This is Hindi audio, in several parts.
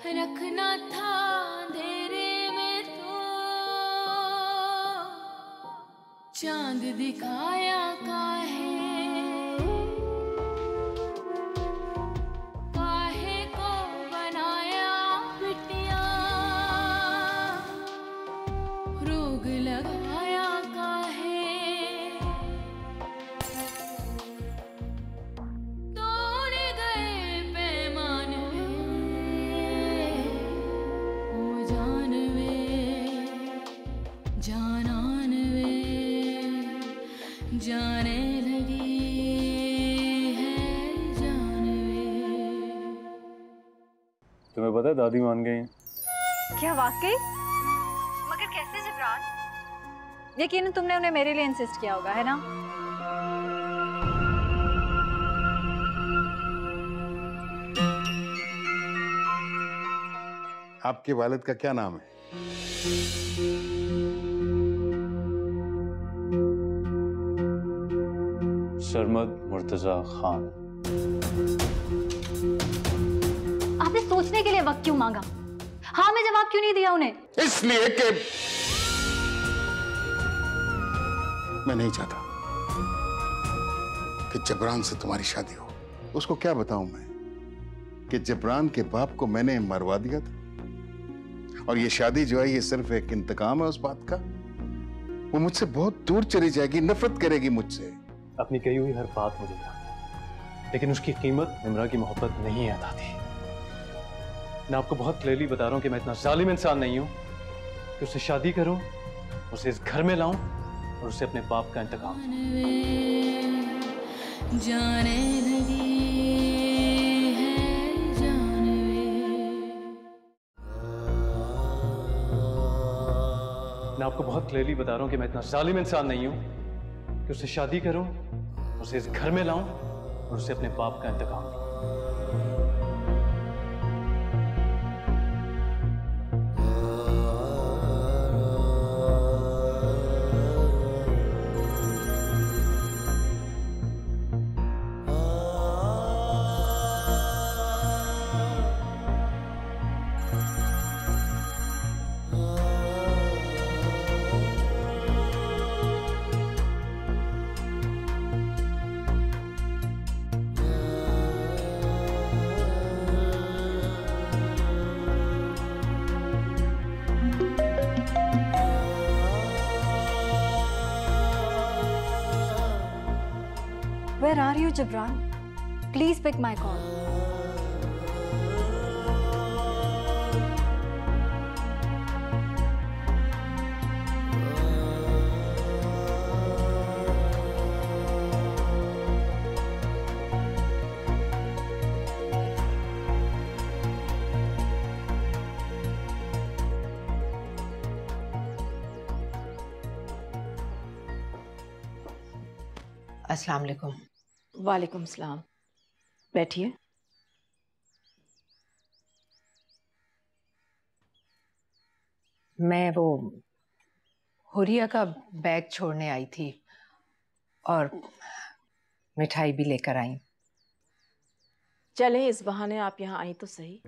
रखना था अंधेरे में तो चांद दिखाया काहे को बनाया बिटिया रोग लगाया काहे तोड़ गए पैमान ओ जानन वे जाने लगी है जान वे। तुम्हें पता है दादी मान गई हैं। क्या वाकई? मगर कैसे जबरान? यकीनन तुमने उन्हें मेरे लिए इंसिस्ट किया होगा, है ना? आपके वालिद का क्या नाम है? सरमद मुर्तजा खान। आपने सोचने के लिए वक्त क्यों मांगा? हाँ में जवाब क्यों नहीं दिया उन्हें? इसलिए कि मैं नहीं चाहता कि जबरान से तुम्हारी शादी हो। उसको क्या बताऊं मैं कि जबरान के बाप को मैंने मरवा दिया था और ये शादी जो है ये सिर्फ एक इंतकाम है उस बात का। वो मुझसे बहुत दूर चली जाएगी, नफरत करेगी मुझसे। अपनी कही हुई हर बात मुझे याद है, लेकिन उसकी कीमत इमरा की मोहब्बत नहीं अदा थी। मैं आपको बहुत क्लियरली बता रहा हूं कि मैं इतना जालिम इंसान नहीं हूं कि उससे शादी करूं, उसे इस घर में लाऊं और उसे अपने बाप का इंतकाम जाने लगी है जान वे। मैं आपको बहुत क्लियरली बता रहा हूं कि मैं इतना जालिम इंसान नहीं हूं कि उससे शादी करूं, उसे इस घर में लाऊं और उसे अपने बाप का इंतकाम दूं। Where are you, Jabran? Please pick my call. अस्सलाम वालेकुम। वालेकुम सलाम। बैठिए। मैं वो हुरिया का बैग छोड़ने आई थी और मिठाई भी लेकर आई। चले इस बहाने आप यहाँ आई तो सही।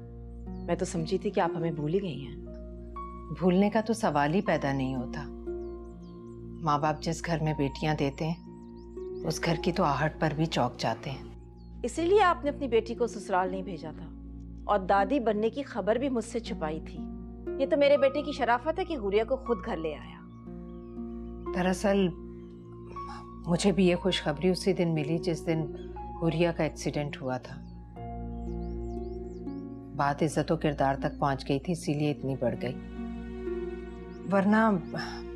मैं तो समझी थी कि आप हमें भूल ही गई हैं। भूलने का तो सवाल ही पैदा नहीं होता। माँ बाप जिस घर में बेटियां देते हैं उस घर की तो आहट पर भी चौंक जाते हैं। इसीलिए आपने अपनी बेटी को ससुराल नहीं भेजा था और दादी बनने की खबर भी मुझसे छुपाई थी। ये तो मेरे बेटे की शराफत है कि हुरिया को खुद घर ले आया। दरअसल मुझे भी ये खुशखबरी उसी दिन मिली जिस दिन हुरिया का एक्सीडेंट हुआ था। बात इज्जत और किरदार तक पहुंच गई थी, इसीलिए इतनी बढ़ गई। वरना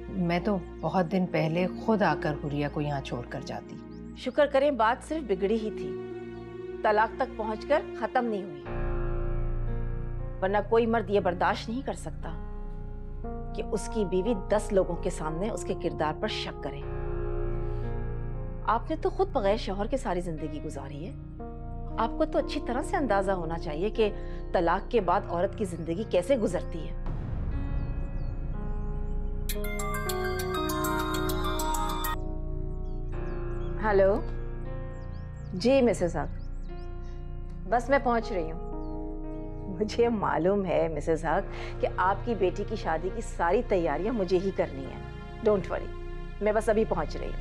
मैं तो बहुत दिन पहले खुद आकर हुरिया को यहाँ छोड़कर जाती। शुक्र करें बात सिर्फ बिगड़ी ही थी, तलाक तक पहुंचकर खत्म नहीं हुई। वरना कोई मर्द ये बर्दाश्त नहीं कर सकता कि उसकी बीवी 10 लोगों के सामने उसके किरदार पर शक करे। आपने तो खुद बगैर शौहर के सारी जिंदगी गुजारी है। आपको तो अच्छी तरह से अंदाजा होना चाहिए कि तलाक के बाद औरत की जिंदगी कैसे गुजरती है। हेलो जी मिसेस हक, बस मैं पहुंच रही हूँ। मुझे मालूम है मिसेस हक कि आपकी बेटी की शादी की सारी तैयारियां मुझे ही करनी है। डोंट वरी, मैं बस अभी पहुंच रही हूँ।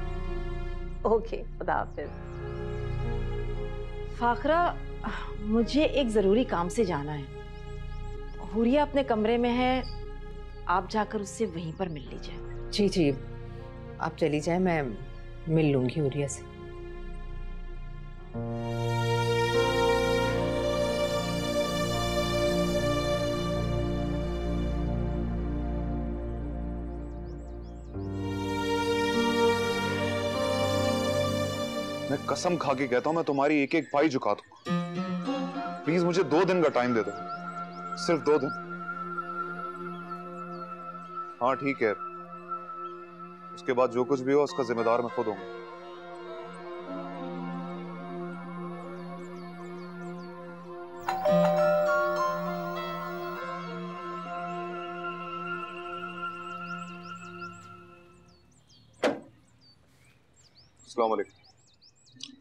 ओके, खुदा हाफिज। फाखरा, मुझे एक जरूरी काम से जाना है। हुरिया अपने कमरे में है, आप जाकर उससे वहीं पर मिल लीजिए। जी जी, आप चली जाए, मैं मिल लूंगी हुरिया से। मैं कसम खा के कहता हूं, मैं तुम्हारी एक एक पाई झुका दूंगा। प्लीज मुझे 2 दिन का टाइम दे दो, सिर्फ 2 दिन। हाँ ठीक है, उसके बाद जो कुछ भी हो उसका जिम्मेदार मैं खुद हूँ। अस्सलाम वालेकुम।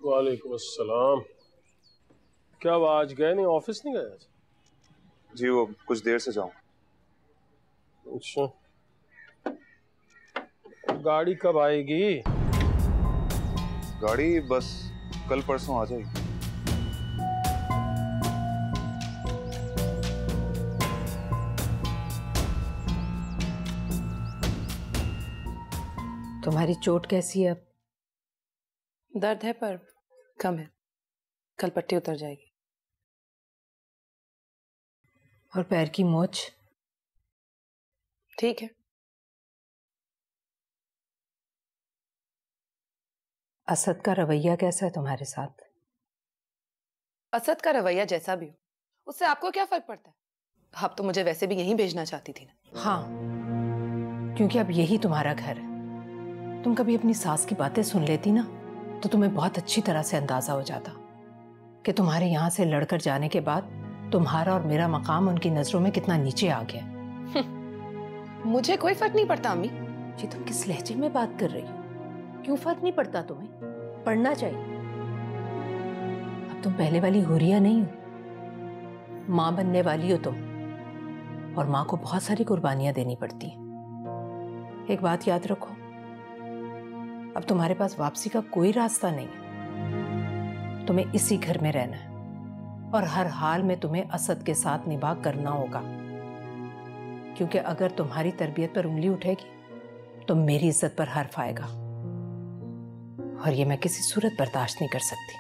वालेकुम अस्सलाम। क्या वो आज गए नहीं, ऑफिस नहीं गए? जी वो कुछ देर से जाऊं। अच्छा, गाड़ी कब आएगी? गाड़ी बस कल परसों आ जाएगी। तुम्हारी चोट कैसी है अब? दर्द है पर कम है, कल पट्टी उतर जाएगी। और पैर की मोच? ठीक है। असद का रवैया कैसा है तुम्हारे साथ? असद का रवैया जैसा भी हो, उससे आपको क्या फर्क पड़ता है? आप तो मुझे वैसे भी यहीं भेजना चाहती थी ना। हाँ, क्योंकि अब यही तुम्हारा घर है। तुम कभी अपनी सास की बातें सुन लेती ना, तो तुम्हें बहुत अच्छी तरह से अंदाजा हो जाता कि तुम्हारे यहाँ से लड़कर जाने के बाद तुम्हारा और मेरा मकाम उनकी नजरों में कितना नीचे आ गया। मुझे कोई फर्क नहीं पड़ता अम्मी। जी तुम किस लहजे में बात कर रही हो? क्यों फर्क नहीं पड़ता तुम्हें? पढ़ना चाहिए। अब तुम पहले वाली हुरिया नहीं हो, माँ बनने वाली हो तुम, और माँ को बहुत सारी कुर्बानियां देनी पड़ती हैं। एक बात याद रखो, अब तुम्हारे पास वापसी का कोई रास्ता नहीं है। तुम्हें इसी घर में रहना है और हर हाल में तुम्हें असद के साथ निभा करना होगा, क्योंकि अगर तुम्हारी तरबियत पर उंगली उठेगी तो मेरी इज्जत पर हर्फ आएगा, और ये मैं किसी सूरत बर्दाश्त नहीं कर सकती।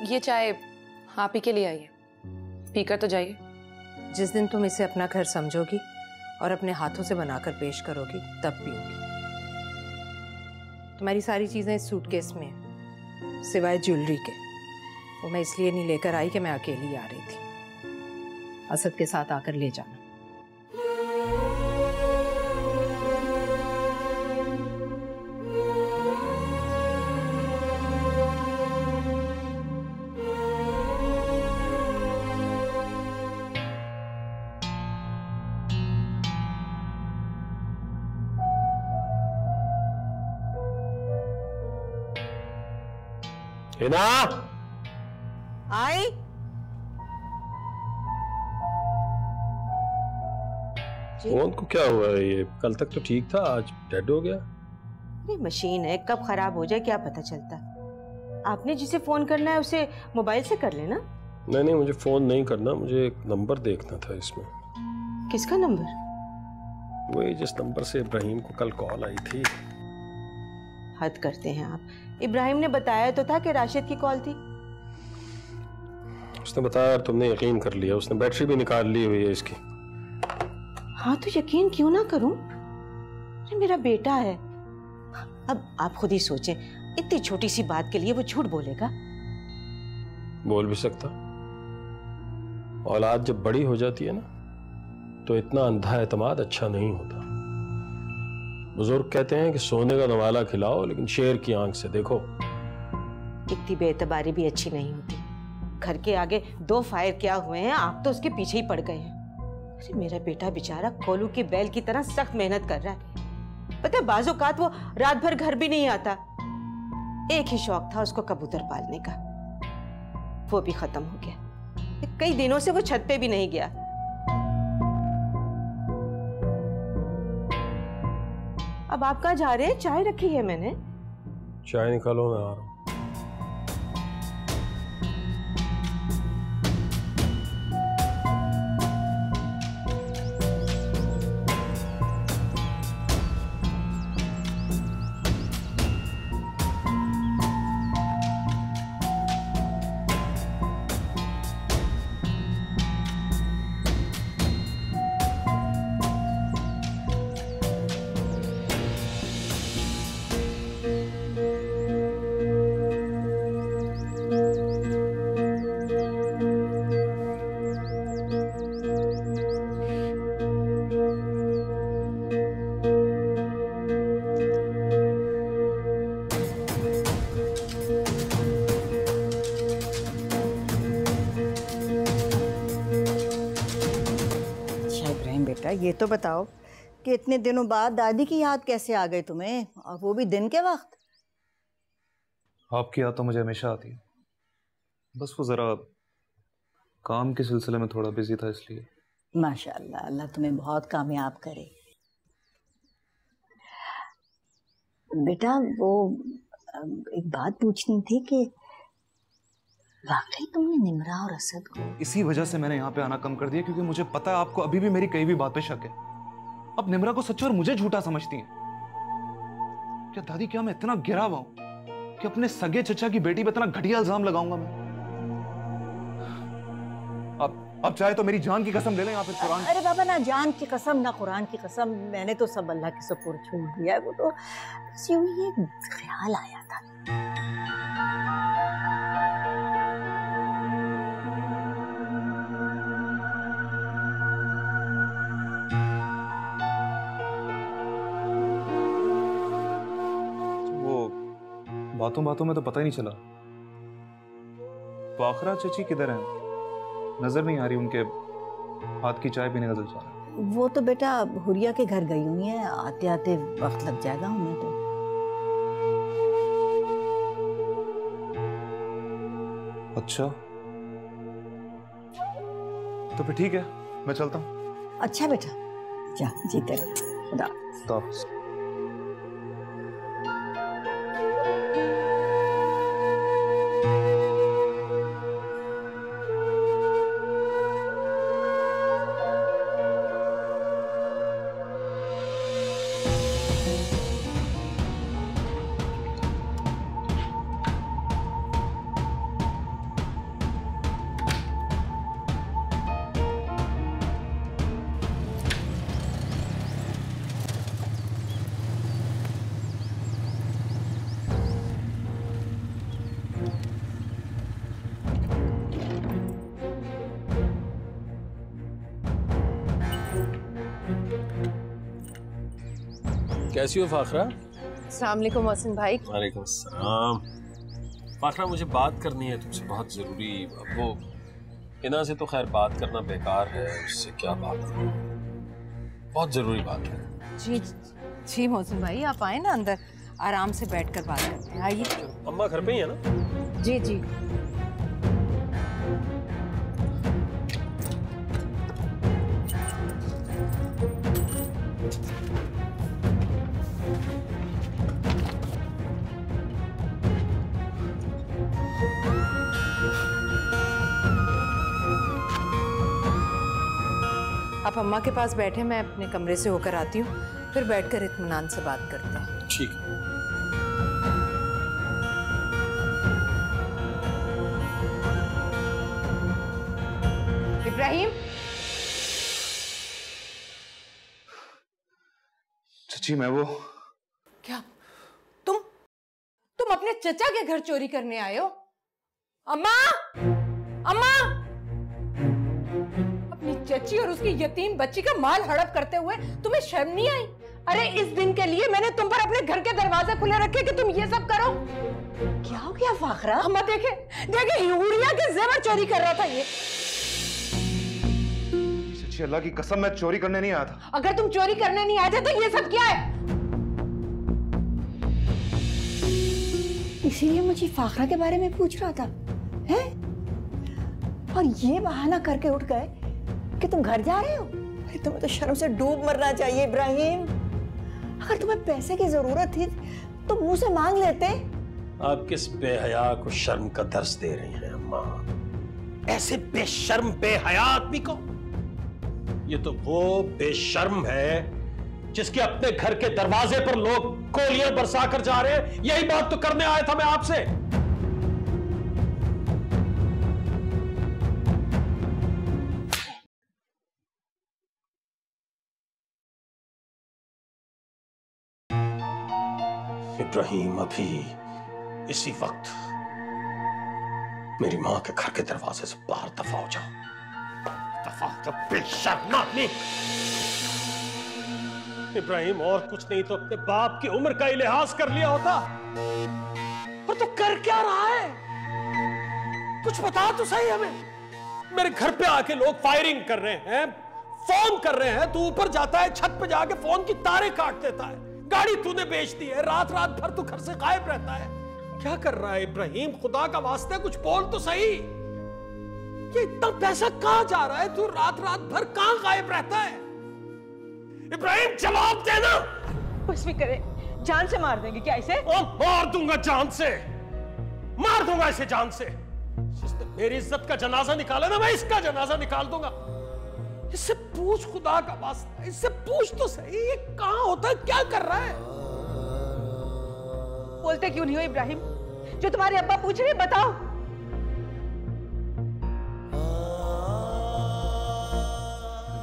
ये चाय आप ही के लिए आई है, पीकर तो जाइए। जिस दिन तुम इसे अपना घर समझोगी और अपने हाथों से बनाकर पेश करोगी तब पीऊंगी। तुम्हारी सारी चीजें इस सूटकेस में हैं, सिवाय ज्वेलरी के। वो मैं इसलिए नहीं लेकर आई कि मैं अकेली आ रही थी। असद के साथ आकर ले जाना। हिना आई? फोन को क्या हुआ है? ये कल तक तो ठीक था, आज डेड हो गया। ये मशीन है, कब खराब हो जाए क्या पता चलता। आपने जिसे फोन करना है उसे मोबाइल से कर लेना। नहीं नहीं, मुझे फोन नहीं करना, मुझे एक नंबर देखना था इसमें। किसका नंबर? वही जिस नंबर से इब्राहिम को कल कॉल आई थी। हद करते हैं आप। इब्राहिम ने बताया तो था कि राशिद की कॉल थी। उसने बताया और तुमने यकीन कर लिया। उसने बैटरी भी निकाल ली हुई है इसकी। हाँ तो यकीन क्यों ना करूं? अरे मेरा बेटा है। अब आप खुद ही सोचें, इतनी छोटी सी बात के लिए वो झूठ बोलेगा? बोल भी सकता। औलाद जब बड़ी हो जाती है ना, तो इतना अंधा एतमाद अच्छा नहीं होता। बुजुर्ग कहते हैं कि सोने का नवाला खिलाओ लेकिन शेर की आंख से देखो। इतनी बेतबारी भी अच्छी नहीं होती। घर के आगे 2 फायर क्या हुए हैं, आप तो उसके पीछे ही पड़ गए हैं। अरे मेरा बेटा बेचारा कोलू की बैल की तरह सख्त मेहनत कर रहा है। पता है बाज़-औक़ात वो रात भर घर भी नहीं आता। एक ही शौक था उसको कबूतर पालने का, वो भी खत्म हो गया। कई दिनों से वो छत पे भी नहीं गया। अब आप कहाँ जा रहे हैं? चाय रखी है मैंने। चाय निकालो, मैं आ रहा हूँ। ये तो बताओ कि इतने दिनों बाद दादी की याद कैसे आ गई तुम्हें, और वो भी दिन के वक्त? आपकी याद तो मुझे हमेशा आती है, बस वो जरा काम के सिलसिले में थोड़ा बिजी था इसलिए। माशाल्लाह, अल्लाह तुम्हें बहुत कामयाब करे। बेटा वो एक बात पूछनी थी कि वाकई तुमने निम्रा और असद को? इसी वजह से मैंने यहाँ पे आना कम कर दिया, क्योंकि मुझे पता है आपको अभी भी मेरी कहीं भी बात पे शक है। अब निम्रा को सच्ची और मुझे झूठा समझती हैं। क्या दादी, क्या मैं इतना गिरा हुआ हूं कि अपने सगे चचा की बेटी पे इतना घटिया इल्जाम लगाऊंगा मैं? अब चाहे तो मेरी जान की कसम ले लें या फिर कुरान। अरे बाबा, ना जान की कसम ना कुरान की कसम, मैंने तो सब अल्लाह के सुपुर्द छोड़ दिया है। वो तो यूं ही एक ख्याल आया था। बातों बातों में तो पता ही नहीं चला। फाखरा चची किधर हैं? नजर नहीं आ रही, उनके हाथ की चाय पीने का दिल चाह रहा है। वो तो बेटा हुरिया के घर गई हुई है, आते आते वक्त लग जाएगा उन्हें तो। अच्छा, तो फिर ठीक है, मैं चलता हूँ। अच्छा बेटा, जा, जीते रहो। खुदा हाफिज़। कैसी हो फाखरा? अस्सलाम वालेकुम मोहसिन भाई। वालेकुम सलाम। फाखरा, मुझे बात करनी है तुमसे, बहुत जरूरी। अब वो इना से तो खैर बात करना बेकार है, उससे क्या बात करूं, बहुत जरूरी बात है। जी जी मोहसिन भाई, आप आए ना अंदर, आराम से बैठकर बात करते हैं। आइए। अम्मा घर पे ही है ना? जी जी। आप अम्मा के पास बैठे, मैं अपने कमरे से होकर आती हूँ, फिर बैठकर इत्मीनान से बात करते हैं। ठीक है। इब्राहिम। चची, मैं वो क्या तुम अपने चचा के घर चोरी करने आए हो? अम्मा, अम्मा, अपनी चची और उसकी यतीम बच्ची का माल हड़प करते हुए तुम्हें शर्म नहीं आई? अरे इस दिन के लिए मैंने तुम पर अपने घर के दरवाजे खुले रखे कि तुम ये सब करो। क्या हो गया फाखरा? अम्मा देखे हुरिया के जेवर चोरी कर रहा था ये। चची, अल्लाह की कसम, मैं चोरी करने नहीं आया था। अगर तुम चोरी करने नहीं आए थे तो ये सब क्या है? इसीलिए मुझे फाखरा के बारे में पूछ रहा था, हैं? और ये बहाना करके उठ गए कि तुम घर जा रहे हो। तुम्हें तो शर्म से डूब मरना चाहिए इब्राहिम। अगर तुम्हें पैसे की जरूरत थी तो मुंह से मांग लेते। आप किस बेहया को शर्म का दर्स दे रही हैं अम्मा? ऐसे बेशर्म बेहया आदमी को? ये तो वो बेशर्म है जिसके अपने घर के दरवाजे पर लोग गोलियां बरसा कर जा रहे हैं। यही बात तो करने आया था मैं आपसे। इब्राहिम, अभी इसी वक्त मेरी मां के घर के दरवाजे से बाहर दफा हो जाओ। दफा का बेशर्म आदमी। इब्राहिम, और कुछ नहीं तो अपने बाप की उम्र का ही लिहाज कर लिया होता। और तो कर क्या रहा है? कुछ बता तो सही हमें। मेरे घर पे आके लोग फायरिंग कर रहे हैं, फोन कर रहे हैं, तू ऊपर जाता है, छत पे जाके फोन की तारें काट देता है। गाड़ी तूने बेच दी है, रात रात भर तू घर से गायब रहता है। क्या कर रहा है इब्राहिम? खुदा का वास्ते कुछ बोल तो सही। ये इतना पैसा कहां जा रहा है? तू रात रात भर कहां गायब रहता है? इब्राहिम, जवाब देना। कुछ भी करे, जान से मार देंगे क्या इसे? मार दूंगा जान से, मार दूंगा इसे जान से। जिसने मेरी इज्जत का जनाजा निकाला ना, मैं इसका जनाजा निकाल दूंगा। इससे पूछ, खुदा का वास्ता इससे पूछ तो सही, ये कहां होता है, क्या कर रहा है? बोलते क्यों नहीं हो इब्राहिम? जो तुम्हारे अब्बा पूछ रहे बताओ।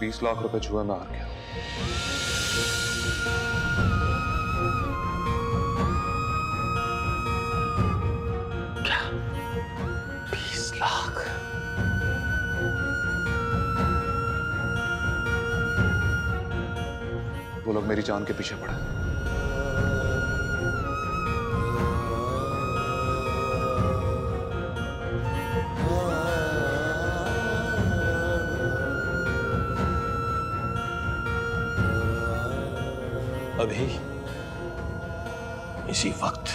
20 लाख रुपए जुआ में हार गया। क्या? 20 लाख? वो लोग मेरी जान के पीछे पड़े। अभी इसी वक्त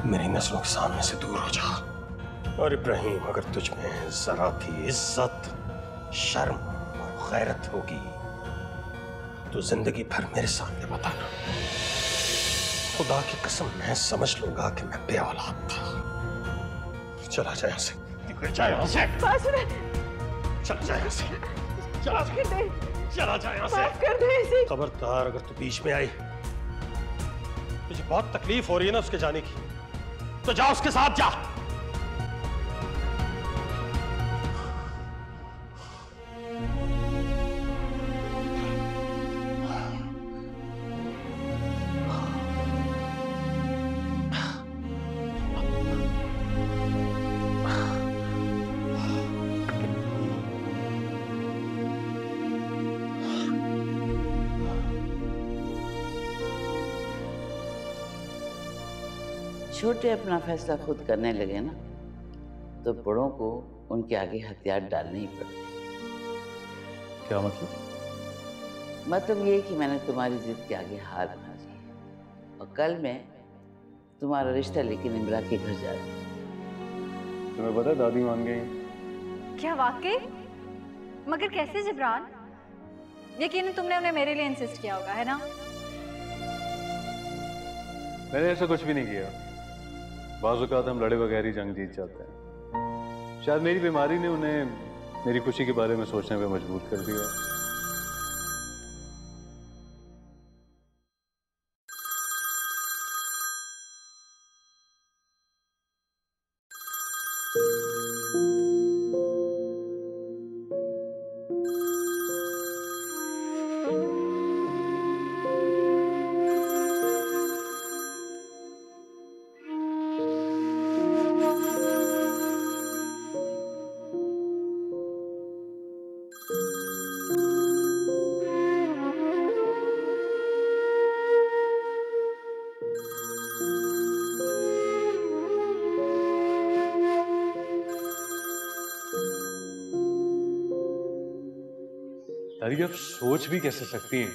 मेरी नजरों के सामने से दूर हो जा। और इब्राहिम, अगर तुझ में जरा भी इज्जत, शर्म और गैरत होगी तो जिंदगी भर मेरे सामने बताना। खुदा की कसम, मैं समझ लूंगा कि मैं बेऔलाद था। चला जा यहाँ से, निकल जा यहाँ से। चला जा यहाँ से, चला जा यहाँ से। खबरदार, अगर तू बीच में आई, मुझे बहुत तकलीफ हो रही है ना उसके जाने की, तो जा उसके साथ जा। छोटे अपना फैसला खुद करने लगे ना, तो बड़ों को उनके आगे हथियार डालने ही पड़ते। क्या मतलब? मतलब ये कि मैंने तुम्हारी जिद के आगे हार मान ली है और कल मैं तुम्हारा रिश्ता लेके निम्रा के घर जा रही हूँ। तुम्हें पता है दादी मान गई? क्या वाकई? मगर कैसे जिब्रान? यकीनन तुमने उन्हें मेरे लिए इंसिस्ट किया होगा, है ना? मैंने ऐसा कुछ भी नहीं किया। बाज़ औक़ात हम लड़े बगैर ही जंग जीत जाते हैं। शायद मेरी बीमारी ने उन्हें मेरी खुशी के बारे में सोचने पे मजबूर कर दिया। दादी, आप सोच भी कैसे सकती हैं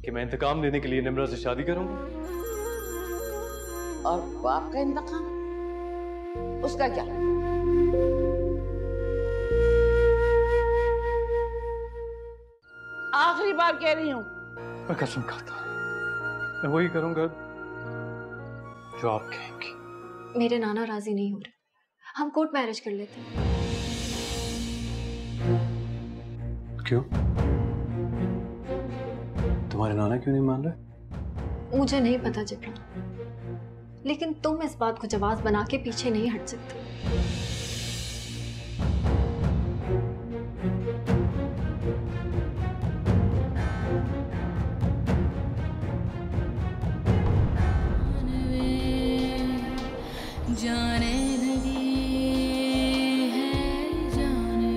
कि मैं इंतकाम लेने के लिए निम्रा से शादी करूंगा? और बाप का इंतकाम? उसका क्या? आखिरी बार कह रही हूँ। मैं कसम खाता हूँ, मैं वही करूंगा जो आप कहेंगी। मेरे नाना राजी नहीं हो रहे, हम कोर्ट मैरिज कर लेते हैं। क्यों? तुम्हारे नाना क्यों नहीं मान रहे? मुझे नहीं पता जिब्रान, लेकिन तुम इस बात को जवाब बना के पीछे नहीं हट सकते। जाने लगी है जानवे।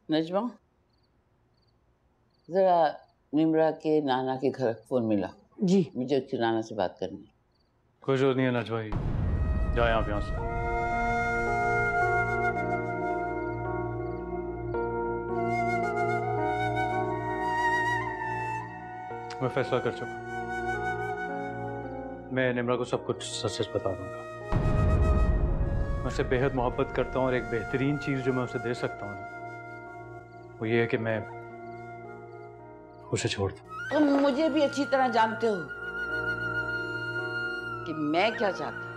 नजमा, जरा निम्रा के नाना के घर फोन मिला। जी। मुझे उसके नाना से बात करनी है। कोई जरूरत नहीं है नजवा जी, जाए आप यहाँ से। मैं फैसला कर चुका, मैं निम्रा को सब कुछ सच सच बता दूंगा। मैं उससे बेहद मोहब्बत करता हूँ और एक बेहतरीन चीज जो मैं उसे दे सकता हूँ ना, वो ये है कि मैं उसे छोड़ दूँ। तुम मुझे भी अच्छी तरह जानते हो कि मैं क्या चाहती हूँ,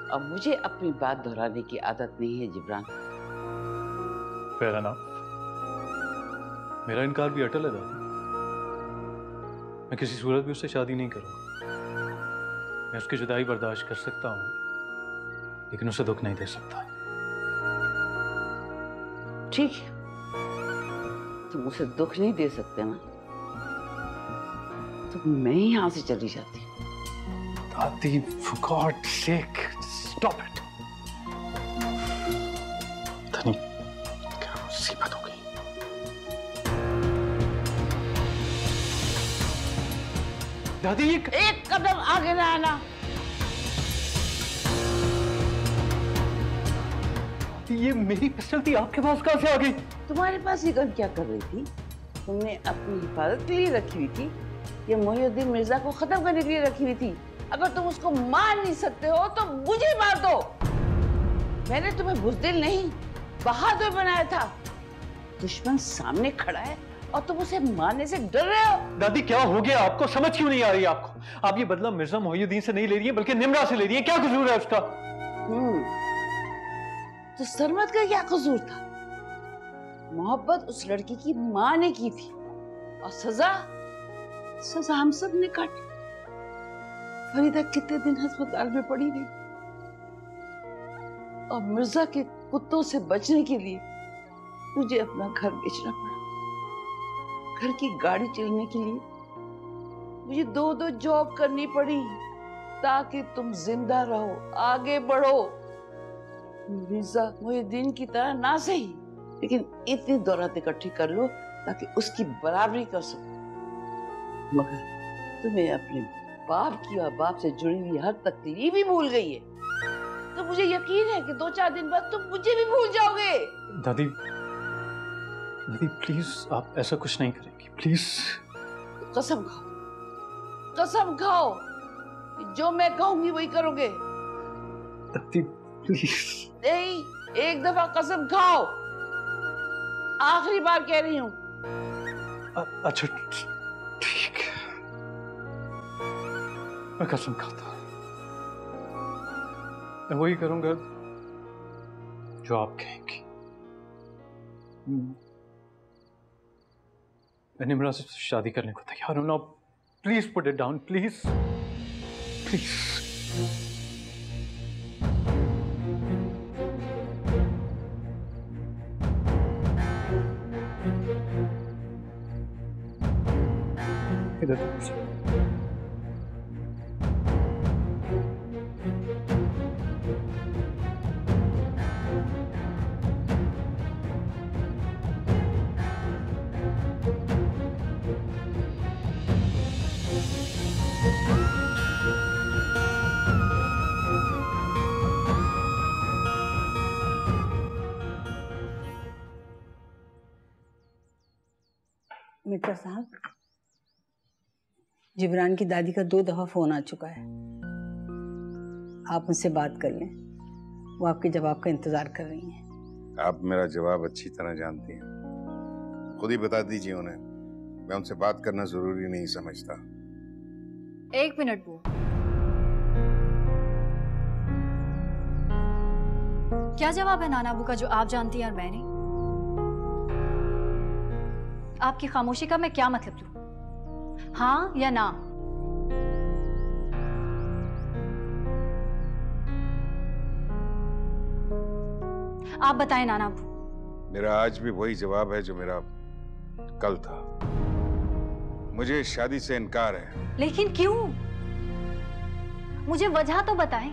और मुझे अपनी बात दोहराने की आदत नहीं है जिब्रान। फेयर एनफ, मेरा इनकार भी अटल है दादी। मैं किसी सूरत भी उससे शादी नहीं करूंगा। मैं उसकी जुदाई बर्दाश्त कर सकता हूँ, लेकिन उसे दुख नहीं दे सकता। ठीक है, तुम उसे दुख नहीं दे सकते ना, तो मैं ही यहाँ से चली जाती हूँ। दादी, for God's sake, stop it. धनी, क्या मुसीबत हो गई? दादी, एक कदम आगे ना आना। ये मेरी पिस्टल थी, आपके पास कहाँ से आ गई? तुम्हारे पास ये गन क्या कर रही थी? तुमने अपनी हिफाजत के लिए रखी हुई थी या मोहिउद्दीन मिर्जा को खत्म करने के लिए रखी हुई थी? अगर तुम उसको मार नहीं सकते हो तो मुझे मार दो। मैंने तुम्हें बुज़दिल नहीं, बहादुर बनाया था। दुश्मन सामने खड़ा है और तुम उसे मारने से डर रहे हो। दादी, क्या हो गया आपको? समझ क्यों नहीं आ रही आपको? आप ये बदला मिर्जा मोहिउद्दीन से नहीं ले रही है, बल्कि निम्रा से ले रही है। क्या कसूर है उसका? तो सरमद का क्या कसूर था? मोहब्बत उस लड़की की माँ ने की थी और सजा हम सब ने काटी। फरीदा कितने दिन अस्पताल में पड़ी रही और मिर्जा के कुत्तों से बचने के लिए मुझे अपना घर बेचना पड़ा। घर की गाड़ी चलने के लिए मुझे 2-2 जॉब करनी पड़ी ताकि तुम जिंदा रहो, आगे बढ़ो। मिर्जा मोहिउद्दीन की तरह ना सही, लेकिन इतनी दौलत इकट्ठी कर लो ताकि उसकी बराबरी कर सको। मगर तुम्हें अपने बाप की और बाप से जुड़ी हुई हर तकलीफ ही भूल गई है। तो मुझे यकीन है कि 2-4 दिन बाद तुम मुझे भी भूल जाओगे। दादी, दादी प्लीज, आप ऐसा कुछ नहीं करेंगी, प्लीज। कसम खाओ, कसम खाओ, जो मैं कहूंगी वही करोगे। दादी प्लीज। नहीं, एक दफा कसम खाओ, आखिरी बार कह रही हूँ। अच्छा ठीक है, मैं कसम खाता हूँ, मैं वही करूंगा जो आप कहेंगी। मैं निम्रा से शादी करने को तैयार हूं ना। Please put it down, please please. इधर मिर्जा साहब, जिब्रान की दादी का 2 दफा फोन आ चुका है। आप उनसे बात कर लें, वो आपके जवाब का इंतजार कर रही हैं। आप मेरा जवाब अच्छी तरह जानती हैं, खुद ही बता दीजिए उन्हें। मैं उनसे बात करना जरूरी नहीं समझता। 1 मिनट बुआ, क्या जवाब है नाना अबू का जो आप जानती हैं और मैं नहीं? आपकी खामोशी का मैं क्या मतलब लूं? हाँ या ना? आप बताएं नाना अबू। मेरा आज भी वही जवाब है जो मेरा कल था। मुझे इस शादी से इनकार है। लेकिन क्यों? मुझे वजह तो बताएं।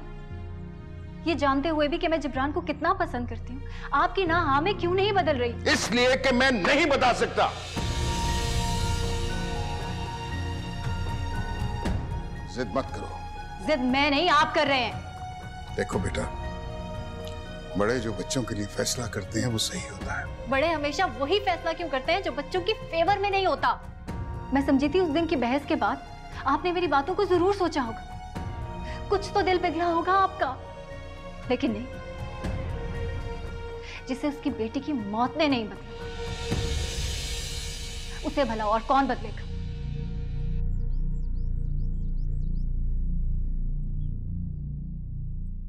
ये जानते हुए भी कि मैं जिब्रान को कितना पसंद करती हूँ, आपकी ना हाँ में क्यों नहीं बदल रही? इसलिए कि मैं नहीं बता सकता। जिद मत करो। जिद मैं नहीं, आप कर रहे हैं। देखो बेटा, बड़े जो बच्चों के लिए फैसला करते हैं वो सही होता है। बड़े हमेशा वही फैसला क्यों करते हैं जो बच्चों की फेवर में नहीं होता? मैं समझी थी उस दिन की बहस के बाद आपने मेरी बातों को जरूर सोचा होगा, कुछ तो दिल पिघला होगा आपका, लेकिन नहीं। जिसे उसकी बेटी की मौत ने नहीं बदला, उसे भला और कौन बदलेगा?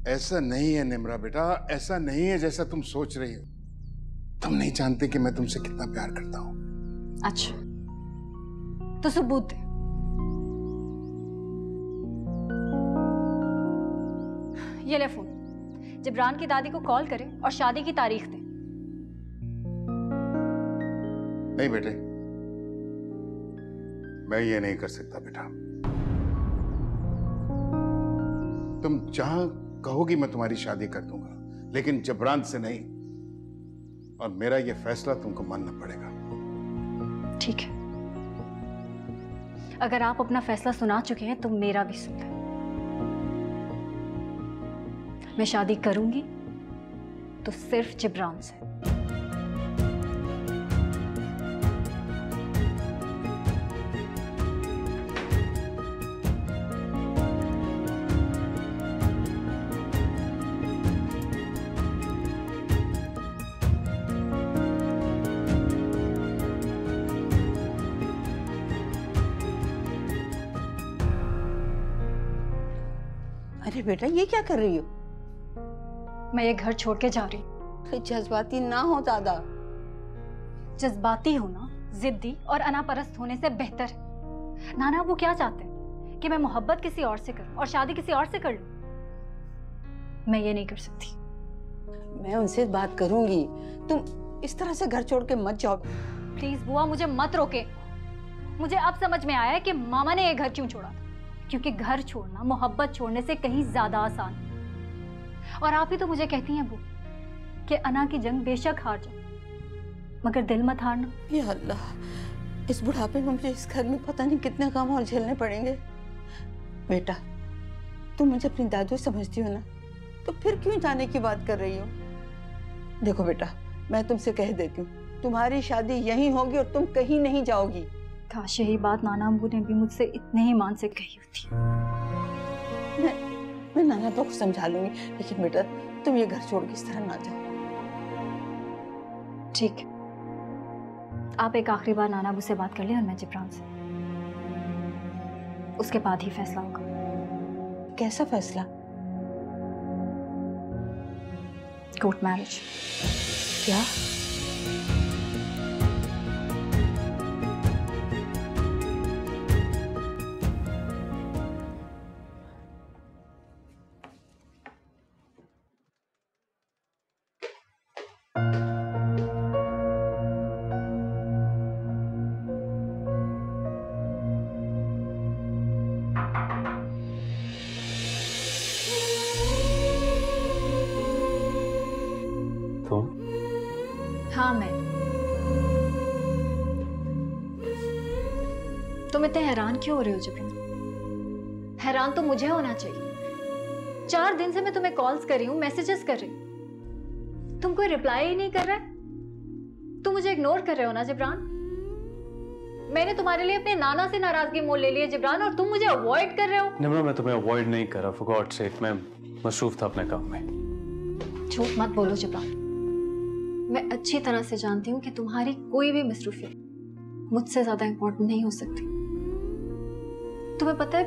ऐसा नहीं है निम्रा बेटा, ऐसा नहीं है जैसा तुम सोच रही हो। तुम नहीं जानते कि मैं तुमसे कितना प्यार करता हूं। अच्छा, तो सबूत दे। ये ले फोन, जिब्रान की दादी को कॉल करें और शादी की तारीख दे। नहीं बेटे, मैं ये नहीं कर सकता बेटा। तुम जहां कहोगी मैं तुम्हारी शादी कर दूंगा, लेकिन जिब्रान से नहीं। और मेरा ये फैसला तुमको मानना पड़ेगा। ठीक है, अगर आप अपना फैसला सुना चुके हैं तो मेरा भी सुन लें। मैं शादी करूंगी तो सिर्फ जिब्रान से। अरे बेटा, ये क्या कर रही हो? मैं ये घर छोड़ के जा रही हूँ। जज्बाती ना हो ज्यादा। जज्बाती होना जिद्दी और अनापरस्त होने से बेहतर है। नाना वो क्या चाहते हैं कि मैं मोहब्बत किसी और से करूं और शादी किसी और से कर लूं? मैं ये नहीं कर सकती। मैं उनसे बात करूंगी, तुम इस तरह से घर छोड़ के मत जाओ। प्लीज बुआ, मुझे मत रोके। मुझे अब समझ में आया है कि मामा ने ये घर क्यों छोड़ा था, क्योंकि घर छोड़ना मोहब्बत छोड़ने से कहीं ज्यादा आसान है। और आप ही तो मुझे कहती हैं वो कि अना की जंग बेशक हार जाओ, मगर दिल मत हारना। या अल्लाह, इस बुढ़ापे में मुझे इस घर में पता नहीं कितने काम और झेलने पड़ेंगे। बेटा, तुम मुझे अपनी दादी समझती हो ना, तो फिर क्यों जाने की बात कर रही हो? देखो बेटा, मैं तुमसे कह देती हूँ, तुम्हारी शादी यहीं होगी और तुम कहीं नहीं जाओगी। काश यही बात नाना अम्बू ने भी मुझसे इतने ही मान से कही होती। मैं नाना तो समझा लूंगी, लेकिन बेटा तुम ये घर छोड़ के इस तरह ना जाओ। ठीक है, आप एक आखिरी बार नाना अबू से बात कर लें और मैं जिब्रान से, उसके बाद ही फैसला होगा। कैसा फैसला? Court marriage. क्या? हाँ, मैं। तुम इतने हैरान क्यों हो रहे हो जिब्रान? हैरान तो मुझे होना चाहिए। 4 दिन से मैं तुम्हें कॉल्स कर रही हूँ, मैसेजेस कर रही हूँ, तुम कोई रिप्लाई ही नहीं कर रहे। तुम मुझे इग्नोर कर रहे हो ना जिब्रान? मैंने तुम्हारे लिए अपने नाना से नाराजगी मोल ले ली है जिब्रान, और तुम मुझे अवॉइड कर रहे हो। निम्रा, मैं तुम्हें अवॉइड नहीं कर रहा, फॉर गॉड्स सेक, मैं मसरूफ था अपने काम में। झूठ मत बोलो जिब्रान, मैं अच्छी तरह से जानती हूँ कि तुम्हारी कोई भी मसरूफियत मुझसे ज्यादा इंपॉर्टेंट नहीं हो सकती। तुम्हें पता है,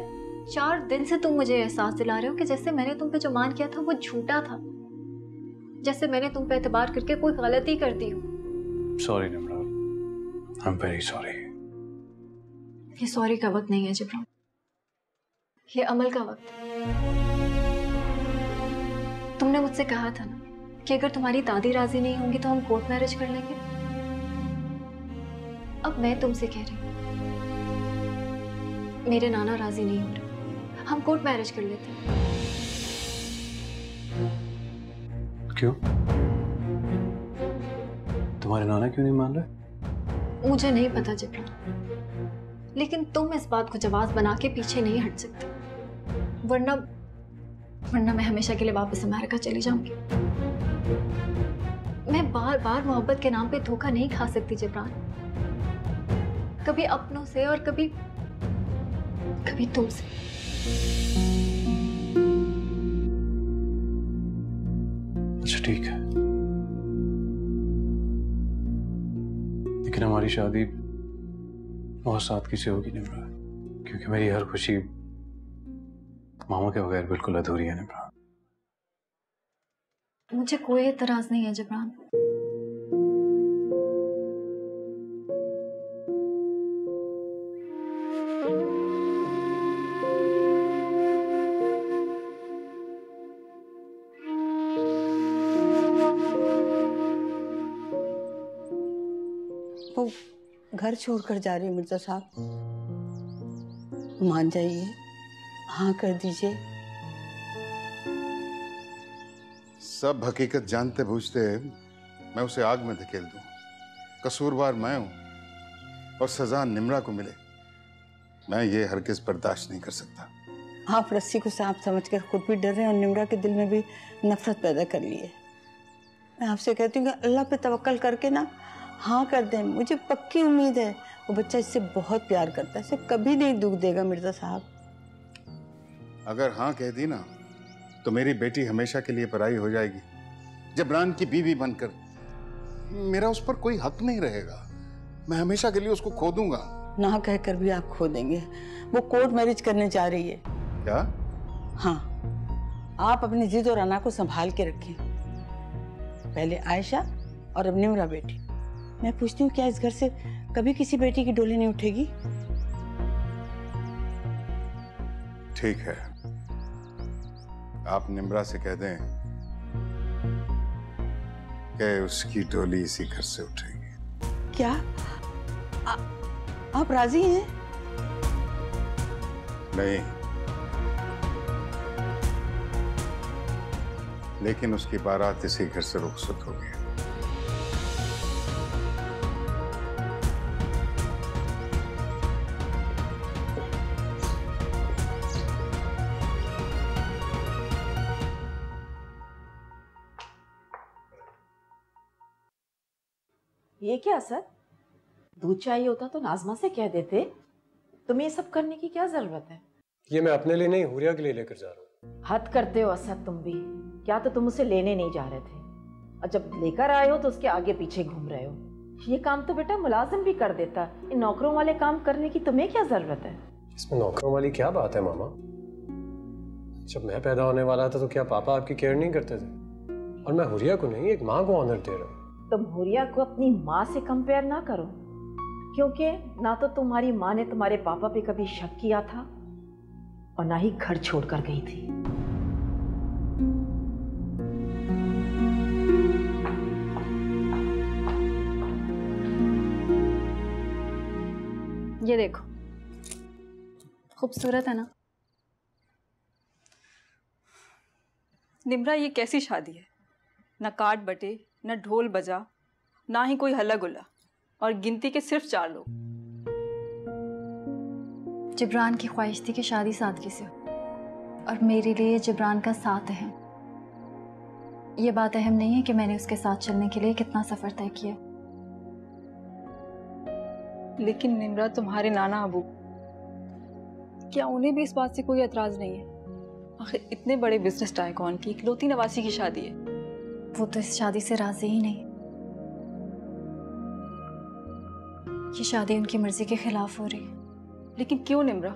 4 दिन से तुम मुझे एहसास दिला रहे हो कि जैसे मैंने तुम पे जो मान किया था वो झूठा था, जैसे मैंने तुम पे एतबार करके कोई गलती कर दी हो। Sorry Nimra, I am very sorry. ये सॉरी का वक्त नहीं है जिब्रान, ये अमल का वक्त है। तुमने मुझसे कहा था ना कि अगर तुम्हारी दादी राजी नहीं होंगी तो हम कोर्ट मैरिज कर लेंगे। अब मैं तुमसे कह रही हूँ, मेरे नाना राजी नहीं हो रहे, हम कोर्ट मैरिज कर लेते हैं। क्यों? तुम्हारे नाना क्यों नहीं मान रहे? मुझे नहीं पता जिब्रान, लेकिन तुम इस बात को जवाब बना के पीछे नहीं हट सकते, वरना मैं हमेशा के लिए वापस अमेरिका चली जाऊंगी। मैं बार बार मोहब्बत के नाम पे धोखा नहीं खा सकती जिब्रान, कभी अपनों से और कभी तुमसे। अच्छा ठीक है, लेकिन हमारी शादी बहुत सादगी से होगी निम्रा, क्योंकि मेरी हर खुशी मामा के बगैर बिल्कुल अधूरी है निम्रा। मुझे कोई एतराज नहीं है जिब्रान, वो घर छोड़कर जा रही है मिर्जा साहब, मान जाइए, हाँ कर दीजिए। सब हकीकत जानते बूझते मैं उसे आग में धकेल दूं, कसूरवार मैं हूं और सजा निम्रा को मिले, मैं ये हरगिज़ बर्दाश्त नहीं कर सकता। आप रस्सी को सांप समझकर खुद भी डर रहे हैं और निम्रा के दिल में भी नफरत पैदा कर ली है। मैं आपसे कहती हूँ कि अल्लाह पे तवक्कल करके ना हाँ कर दें, मुझे पक्की उम्मीद है वो बच्चा इससे बहुत प्यार करता है, इसे कभी नहीं दुख देगा मिर्जा साहब। अगर हाँ कह दी ना तो मेरी बेटी हमेशा के लिए पराई हो जाएगी, जबरान की बीवी बनकर। मेरा उस पर कोई हक नहीं रहेगा, मैं हमेशा के लिए उसको खो दूंगा। ना कहकर भी आप खो देंगे, वो कोर्ट मैरिज करने जा रही है। क्या? हाँ, आप अपनी जिद और अना को संभाल के रखें, पहले आयशा और अब निम्रा बेटी। मैं पूछती हूँ, क्या इस घर से कभी किसी बेटी की डोली नहीं उठेगी? ठीक है, आप निम्रा से कह दें कि उसकी डोली इसी घर से उठेगी। क्या आप राजी हैं? नहीं, लेकिन उसकी बारात इसी घर से रुखसत होगी। ये क्या सर, दूध चाहिए होता तो नाजमा से कह देते, तुम्हें ये सब करने की क्या जरूरत है? ये मैं अपने लिए नहीं, हुरिया के लिए लेकर जा रहा हूँ। हद करते हो असद तुम भी, क्या तो तुम उसे लेने नहीं जा रहे थे और जब लेकर आए हो तो उसके आगे पीछे घूम रहे हो। ये काम तो बेटा मुलाजिम भी कर देता, इन नौकरों वाले काम करने की तुम्हें क्या जरूरत है? इसमें नौकरों वाली क्या बात है मामा? जब मैं पैदा होने वाला था तो क्या पापा आपकी केयर नहीं करते थे? और मैं हुरिया को नहीं, एक माँ को ऑनर दे रहा हूँ। तुम हुरिया को अपनी माँ से कंपेयर ना करो, क्योंकि ना तो तुम्हारी माँ ने तुम्हारे पापा पे कभी शक किया था और ना ही घर छोड़कर गई थी। ये देखो, खूबसूरत है ना? निम्रा, ये कैसी शादी है? ना कार्ड बटे, ना ढोल बजा, ना ही कोई हल्ला गुल्ला, और गिनती के सिर्फ 4 लोग। जिब्रान की ख्वाहिश थी कि शादी सादगी से हो, और मेरे लिए जिब्रान का साथ अहम। ये बात अहम नहीं है कि मैंने उसके साथ चलने के लिए कितना सफर तय किया। लेकिन निम्रा तुम्हारे नाना अबू, क्या उन्हें भी इस बात से कोई एतराज नहीं है? आखिर इतने बड़े बिजनेस टाइकॉन की इकलौती नवासी की शादी है। वो तो इस शादी से राजी ही नहीं। ये शादी उनकी मर्जी के खिलाफ हो रही है। लेकिन क्यों निम्रा?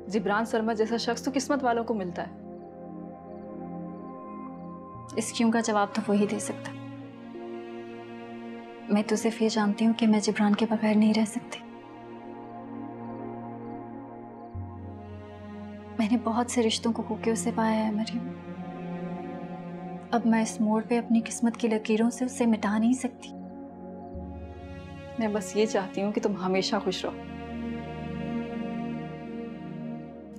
जिब्रान शर्मा जैसा शख्स तो किस्मत वालों को मिलता है। इस क्यों का जवाब तो वो ही दे सकता। मैं तो सिर्फ ये जानती हूँ कि मैं जिब्रान के बगैर नहीं रह सकती। मैंने बहुत से रिश्तों को होके उसे पाया है मरियम। अब मैं इस मोड़ पे अपनी किस्मत की लकीरों से उसे मिटा नहीं सकती। मैं बस ये चाहती हूँ कि तुम हमेशा खुश रहो।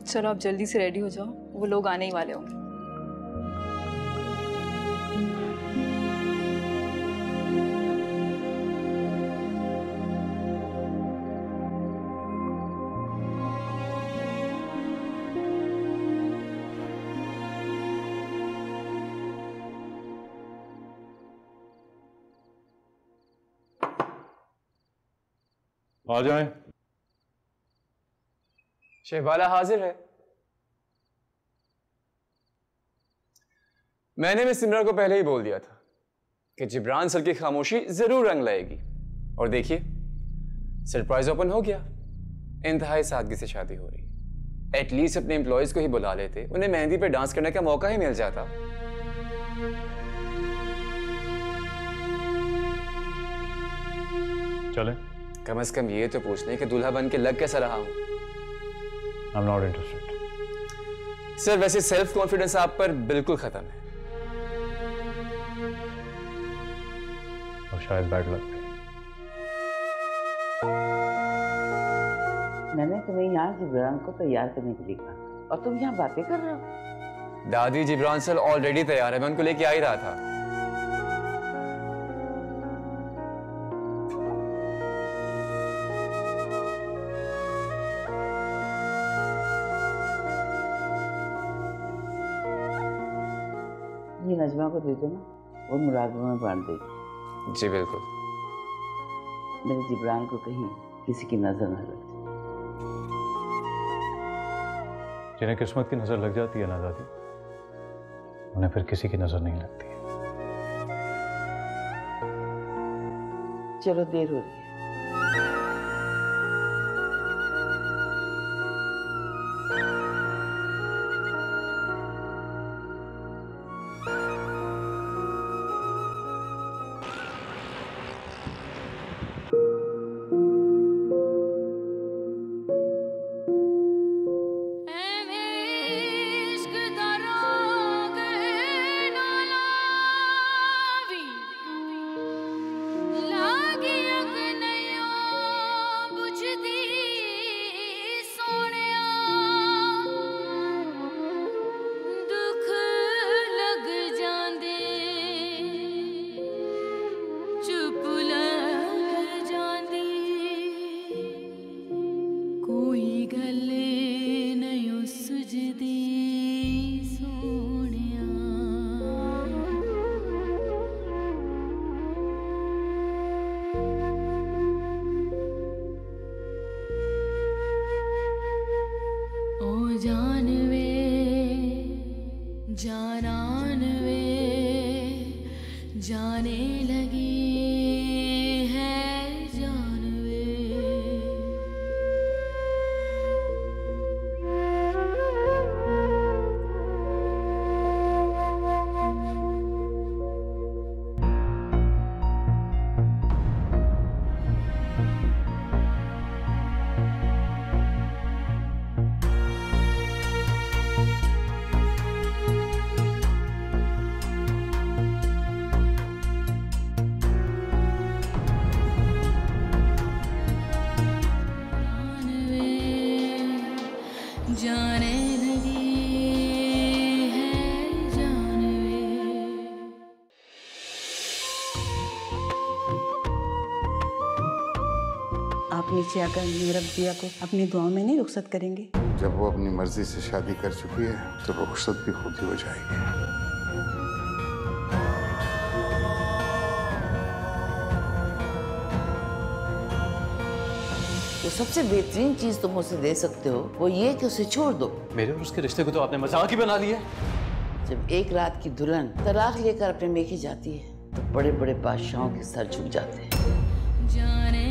चलो अब जल्दी से रेडी हो जाओ, वो लोग आने ही वाले होंगे। आ जाएं। शहबाला हाजिर है। मैंने मिस सिमरा को पहले ही बोल दिया था कि जिब्रान सर की खामोशी जरूर रंग लाएगी, और देखिए सरप्राइज ओपन हो गया। इंतहाई सादगी से शादी हो रही। एटलीस्ट अपने एम्प्लॉयज को ही बुला लेते, उन्हें मेहंदी पे डांस करने का मौका ही मिल जाता। चलें। कम से कम ये तो पूछ लें कि दूल्हा बन के लग कैसा रहा हूं। I'm not interested. सर वैसे सेल्फ कॉन्फिडेंस आप पर बिल्कुल खत्म है। और शायद बैड लक। मैंने तुम्हें यहाँ जिब्रान को तैयार करने के लिए कहा और तुम यहाँ बातें कर रहे हो। दादी जिब्रान सर ऑलरेडी तैयार है, मैं उनको लेके आ ही रहा था। ये नजमा को दे देना, वो मुरादों में बांट देगी। जी बिल्कुल। मेरे जिब्रान को कहीं किसी की नजर न लग। जिन्हें किस्मत की नजर लग जाती है ना दादी, उन्हें फिर किसी की नजर नहीं लगती। चलो देर हो रही है। जाने लगी है जानवे। जाने लगी है जानवे। आप नीचे आकर मेरा दिया को अपनी दुआ में नहीं रुखसत करेंगे? जब वो अपनी मर्जी से शादी कर चुकी है तो रुखसत भी खुद ही हो जाएगी। तो सबसे बेहतरीन चीज तुम उसे दे सकते हो वो ये कि उसे छोड़ दो। मेरे और उसके रिश्ते को तो आपने मजाक ही बना लिया। जब एक रात की दुल्हन तलाक लेकर अपने मेके जाती है तो बड़े बड़े बादशाहों के सर झुक जाते हैं। जाने